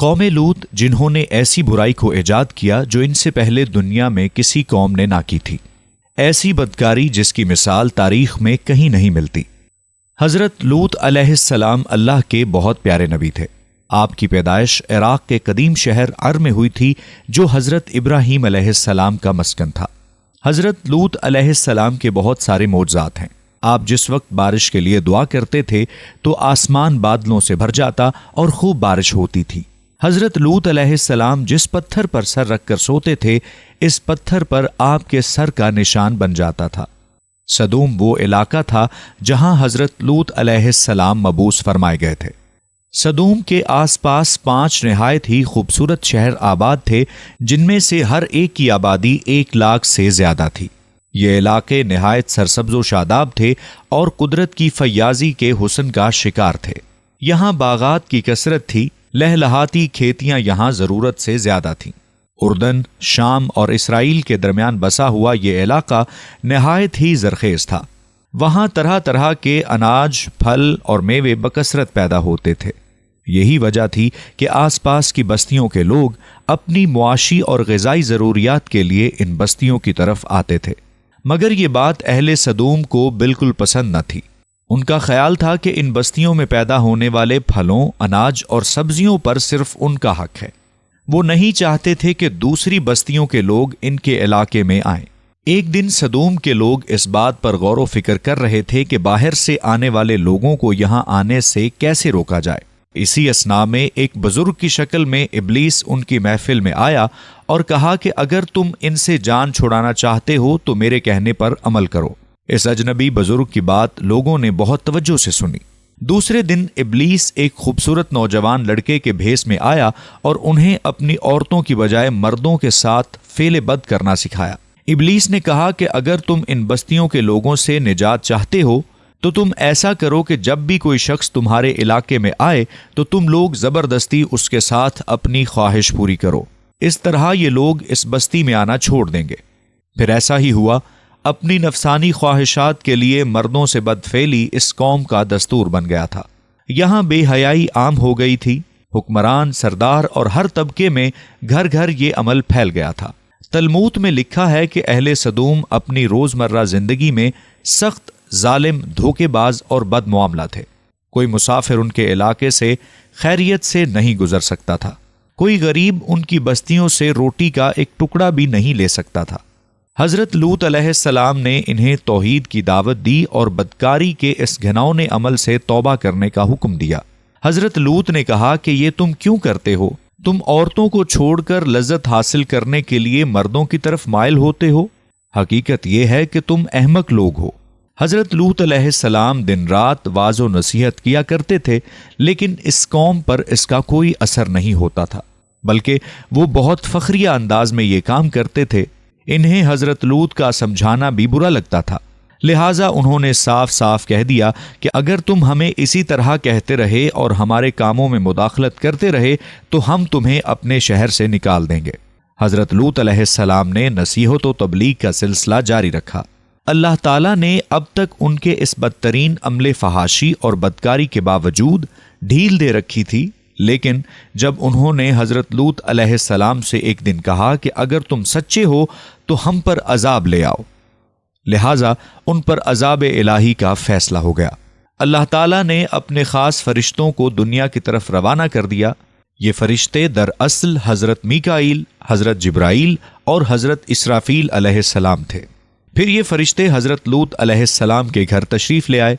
قوم لوط جنہوں نے ایسی برائی کو ایجاد کیا جو ان سے پہلے دنیا میں کسی قوم نے نہ کی تھی، ایسی بدکاری جس کی مثال تاریخ میں کہیں نہیں ملتی۔ حضرت لوط علیہ السلام اللہ کے بہت پیارے نبی تھے۔ آپ کی پیدائش عراق کے قدیم شہر ار میں ہوئی تھی جو حضرت ابراہیم علیہ السلام کا مسکن تھا۔ حضرت لوط علیہ السلام کے بہت سارے معجزات ہیں۔ آپ جس وقت بارش کے لیے دعا کرتے تھے تو آسمان بادلوں سے بھر جاتا اور خوب بارش ہوتی تھی۔ حضرت لوط علیہ السلام جس پتھر پر سر رکھ کر سوتے تھے اس پتھر پر آپ کے سر کا نشان بن جاتا تھا۔ سدوم وہ علاقہ تھا جہاں حضرت لوط علیہ السلام مبعوث فرمائے گئے تھے۔ سدوم کے آس پاس 5 نہایت ہی خوبصورت شہر آباد تھے، جن میں سے ہر ایک کی آبادی 1 لاکھ سے زیادہ تھی۔ یہ علاقے نہایت سرسبز و شاداب تھے اور قدرت کی فیاضی کے حسن کا شکار تھے۔ یہاں باغات کی کثرت تھی، لہلہاتی کھیتیاں یہاں ضرورت سے زیادہ تھیں۔ اردن، شام اور اسرائیل کے درمیان بسا ہوا یہ علاقہ نہایت ہی زرخیز تھا۔ وہاں طرح طرح کے اناج، پھل اور میوے بکثرت پیدا ہوتے تھے۔ یہی وجہ تھی کہ آس پاس کی بستیوں کے لوگ اپنی معاشی اور غذائی ضروریات کے لیے ان بستیوں کی طرف آتے تھے، مگر یہ بات اہل سدوم کو بالکل پسند نہ تھی۔ ان کا خیال تھا کہ ان بستیوں میں پیدا ہونے والے پھلوں، اناج اور سبزیوں پر صرف ان کا حق ہے۔ وہ نہیں چاہتے تھے کہ دوسری بستیوں کے لوگ ان کے علاقے میں آئیں۔ ایک دن سدوم کے لوگ اس بات پر غور و فکر کر رہے تھے کہ باہر سے آنے والے لوگوں کو یہاں آنے سے کیسے روکا جائے۔ اسی اثناء میں ایک بزرگ کی شکل میں ابلیس ان کی محفل میں آیا اور کہا کہ اگر تم ان سے جان چھڑانا چاہتے ہو تو میرے کہنے پر عمل کرو۔ اس اجنبی بزرگ کی بات لوگوں نے بہت توجہ سے سنی۔ دوسرے دن ابلیس ایک خوبصورت نوجوان لڑکے کے بھیس میں آیا اور انہیں اپنی عورتوں کی بجائے مردوں کے ساتھ فعل بد کرنا سکھایا۔ ابلیس نے کہا کہ اگر تم ان بستیوں کے لوگوں سے نجات چاہتے ہو تو تم ایسا کرو کہ جب بھی کوئی شخص تمہارے علاقے میں آئے تو تم لوگ زبردستی اس کے ساتھ اپنی خواہش پوری کرو۔ اس طرح یہ لوگ اس بستی میں آنا چھوڑ دیں گے۔ پھر ایسا ہی ہوا۔ اپنی نفسانی خواہشات کے لیے مردوں سے بدفعلی اس قوم کا دستور بن گیا تھا۔ یہاں بے حیائی عام ہو گئی تھی۔ حکمران، سردار اور ہر طبقے میں گھر گھر یہ عمل پھیل گیا تھا۔ تلمود میں لکھا ہے کہ اہل سدوم اپنی روزمرہ زندگی میں سخت، ظالم، دھوکے باز اور بد معاملہ تھے۔ کوئی مسافر ان کے علاقے سے خیریت سے نہیں گزر سکتا تھا۔ کوئی غریب ان کی بستیوں سے روٹی کا ایک ٹکڑا بھی نہیں لے سکتا تھا۔ حضرت لوط علیہ السلام نے انہیں توحید کی دعوت دی اور بدکاری کے اس گھناؤنے عمل سے توبہ کرنے کا حکم دیا۔ حضرت لوط نے کہا کہ یہ تم کیوں کرتے ہو؟ تم عورتوں کو چھوڑ کر لذت حاصل کرنے کے لیے مردوں کی طرف مائل ہوتے ہو۔ حقیقت یہ ہے کہ تم احمق لوگ ہو۔ حضرت لوط علیہ السلام دن رات واعظ و نصیحت کیا کرتے تھے، لیکن اس قوم پر اس کا کوئی اثر نہیں ہوتا تھا، بلکہ وہ بہت فخریہ انداز میں یہ کام کرتے تھے۔ انہیں حضرت لوط کا سمجھانا بھی برا لگتا تھا، لہٰذا انہوں نے صاف صاف کہہ دیا کہ اگر تم ہمیں اسی طرح کہتے رہے اور ہمارے کاموں میں مداخلت کرتے رہے تو ہم تمہیں اپنے شہر سے نکال دیں گے۔ حضرت لوط علیہ السلام نے نصیحت و تبلیغ کا سلسلہ جاری رکھا۔ اللہ تعالیٰ نے اب تک ان کے اس بدترین عمل فحاشی اور بدکاری کے باوجود ڈھیل دے رکھی تھی، لیکن جب انہوں نے حضرت لوط علیہ السلام سے ایک دن کہا کہ اگر تم سچے ہو تو ہم پر عذاب لے آؤ، لہٰذا ان پر عذاب الہی کا فیصلہ ہو گیا۔ اللہ تعالیٰ نے اپنے خاص فرشتوں کو دنیا کی طرف روانہ کر دیا۔ یہ فرشتے دراصل حضرت میکائیل، حضرت جبرائیل اور حضرت اسرافیل علیہ السلام تھے۔ پھر یہ فرشتے حضرت لوط علیہ السلام کے گھر تشریف لے آئے۔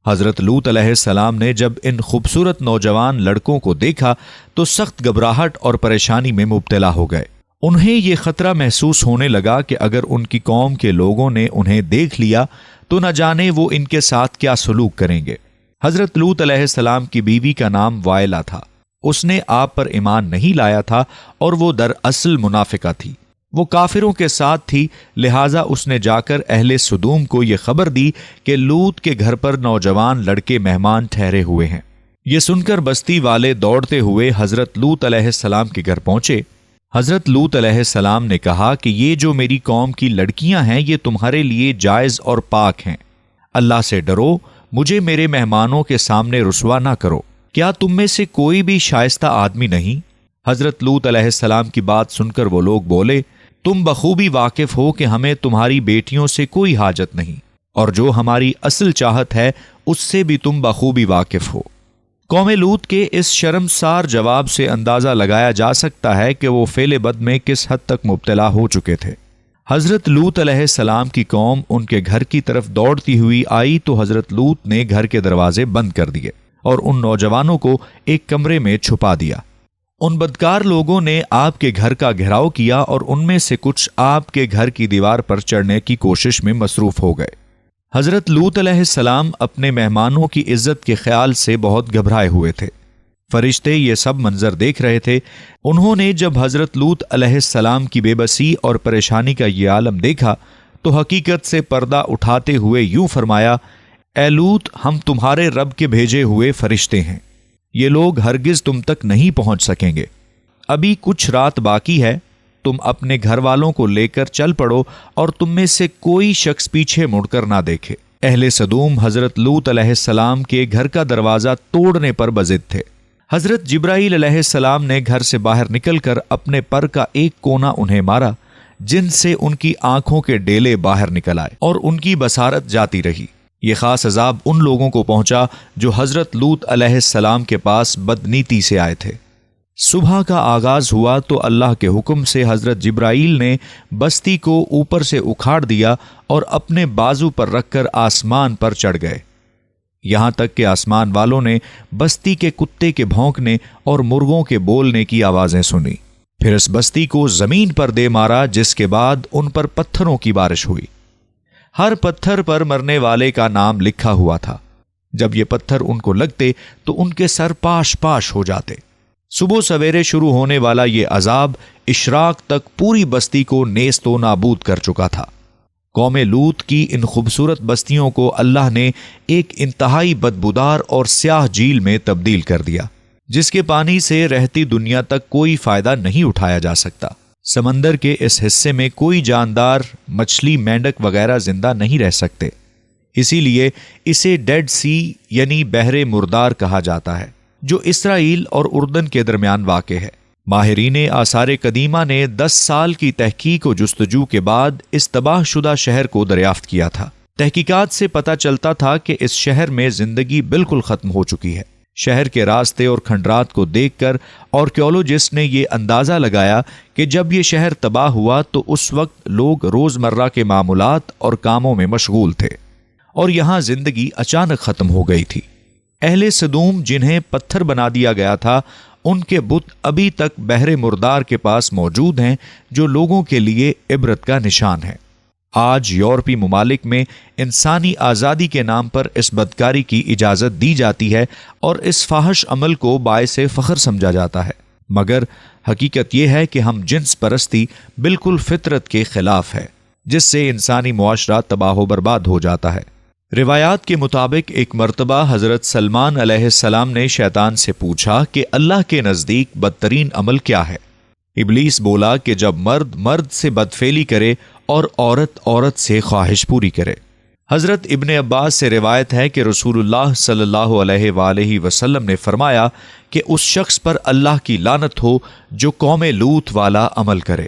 حضرت لوط علیہ السلام نے جب ان خوبصورت نوجوان لڑکوں کو دیکھا تو سخت گھبراہٹ اور پریشانی میں مبتلا ہو گئے۔ انہیں یہ خطرہ محسوس ہونے لگا کہ اگر ان کی قوم کے لوگوں نے انہیں دیکھ لیا تو نہ جانے وہ ان کے ساتھ کیا سلوک کریں گے۔ حضرت لوط علیہ السلام کی بیوی کا نام وائلہ تھا۔ اس نے آپ پر ایمان نہیں لایا تھا اور وہ دراصل منافقہ تھی۔ وہ کافروں کے ساتھ تھی، لہٰذا اس نے جا کر اہل سدوم کو یہ خبر دی کہ لوط کے گھر پر نوجوان لڑکے مہمان ٹھہرے ہوئے ہیں۔ یہ سن کر بستی والے دوڑتے ہوئے حضرت لوط علیہ السلام کے گھر پہنچے۔ حضرت لوط علیہ السلام نے کہا کہ یہ جو میری قوم کی لڑکیاں ہیں یہ تمہارے لیے جائز اور پاک ہیں۔ اللہ سے ڈرو، مجھے میرے مہمانوں کے سامنے رسوا نہ کرو۔ کیا تم میں سے کوئی بھی شائستہ آدمی نہیں؟ حضرت لوط علیہ السلام کی بات سن کر وہ لوگ بولے، تم بخوبی واقف ہو کہ ہمیں تمہاری بیٹیوں سے کوئی حاجت نہیں، اور جو ہماری اصل چاہت ہے اس سے بھی تم بخوبی واقف ہو۔ قوم لوط کے اس شرمسار جواب سے اندازہ لگایا جا سکتا ہے کہ وہ فعل بد میں کس حد تک مبتلا ہو چکے تھے۔ حضرت لوط علیہ السلام کی قوم ان کے گھر کی طرف دوڑتی ہوئی آئی تو حضرت لوط نے گھر کے دروازے بند کر دیے اور ان نوجوانوں کو ایک کمرے میں چھپا دیا۔ ان بدکار لوگوں نے آپ کے گھر کا گھیراؤ کیا اور ان میں سے کچھ آپ کے گھر کی دیوار پر چڑھنے کی کوشش میں مصروف ہو گئے۔ حضرت لوط علیہ السلام اپنے مہمانوں کی عزت کے خیال سے بہت گھبرائے ہوئے تھے۔ فرشتے یہ سب منظر دیکھ رہے تھے۔ انہوں نے جب حضرت لوط علیہ السلام کی بے بسی اور پریشانی کا یہ عالم دیکھا تو حقیقت سے پردہ اٹھاتے ہوئے یوں فرمایا، اے لوط، ہم تمہارے رب کے بھیجے ہوئے فرشتے ہیں، یہ لوگ ہرگز تم تک نہیں پہنچ سکیں گے۔ ابھی کچھ رات باقی ہے، تم اپنے گھر والوں کو لے کر چل پڑو اور تم میں سے کوئی شخص پیچھے مڑ کر نہ دیکھے۔ اہل سدوم حضرت لوط علیہ السلام کے گھر کا دروازہ توڑنے پر بضد تھے۔ حضرت جبرائیل علیہ السلام نے گھر سے باہر نکل کر اپنے پر کا ایک کونا انہیں مارا، جن سے ان کی آنکھوں کے ڈیلے باہر نکل آئے اور ان کی بصارت جاتی رہی۔ یہ خاص عذاب ان لوگوں کو پہنچا جو حضرت لوط علیہ السلام کے پاس بدنیتی سے آئے تھے۔ صبح کا آغاز ہوا تو اللہ کے حکم سے حضرت جبرائیل نے بستی کو اوپر سے اکھاڑ دیا اور اپنے بازو پر رکھ کر آسمان پر چڑھ گئے، یہاں تک کہ آسمان والوں نے بستی کے کتے کے بھونکنے اور مرغوں کے بولنے کی آوازیں سنی۔ پھر اس بستی کو زمین پر دے مارا، جس کے بعد ان پر پتھروں کی بارش ہوئی۔ ہر پتھر پر مرنے والے کا نام لکھا ہوا تھا۔ جب یہ پتھر ان کو لگتے تو ان کے سر پاش پاش ہو جاتے۔ صبح سویرے شروع ہونے والا یہ عذاب اشراق تک پوری بستی کو نیست و نابود کر چکا تھا۔ قوم لوط کی ان خوبصورت بستیوں کو اللہ نے ایک انتہائی بدبودار اور سیاہ جھیل میں تبدیل کر دیا، جس کے پانی سے رہتی دنیا تک کوئی فائدہ نہیں اٹھایا جا سکتا۔ سمندر کے اس حصے میں کوئی جاندار، مچھلی، مینڈک وغیرہ زندہ نہیں رہ سکتے، اسی لیے اسے ڈیڈ سی یعنی بحر مردار کہا جاتا ہے، جو اسرائیل اور اردن کے درمیان واقع ہے۔ ماہرین آثار قدیمہ نے 10 سال کی تحقیق و جستجو کے بعد اس تباہ شدہ شہر کو دریافت کیا تھا۔ تحقیقات سے پتہ چلتا تھا کہ اس شہر میں زندگی بالکل ختم ہو چکی ہے۔ شہر کے راستے اور کھنڈرات کو دیکھ کر آرکیولوجسٹ نے یہ اندازہ لگایا کہ جب یہ شہر تباہ ہوا تو اس وقت لوگ روزمرہ کے معمولات اور کاموں میں مشغول تھے اور یہاں زندگی اچانک ختم ہو گئی تھی۔ اہل سدوم جنہیں پتھر بنا دیا گیا تھا، ان کے بت ابھی تک بحر مردار کے پاس موجود ہیں، جو لوگوں کے لیے عبرت کا نشان ہے۔ آج یورپی ممالک میں انسانی آزادی کے نام پر اس بدکاری کی اجازت دی جاتی ہے اور اس فاحش عمل کو باعث فخر سمجھا جاتا ہے، مگر حقیقت یہ ہے کہ ہم جنس پرستی بالکل فطرت کے خلاف ہے، جس سے انسانی معاشرہ تباہ و برباد ہو جاتا ہے۔ روایات کے مطابق ایک مرتبہ حضرت سلمان علیہ السلام نے شیطان سے پوچھا کہ اللہ کے نزدیک بدترین عمل کیا ہے؟ ابلیس بولا کہ جب مرد مرد سے بدفعلی کرے اور عورت عورت سے خواہش پوری کرے۔ حضرت ابن عباس سے روایت ہے کہ رسول اللہ صلی اللہ علیہ وآلہ وسلم نے فرمایا کہ اس شخص پر اللہ کی لعنت ہو جو قوم لوط والا عمل کرے۔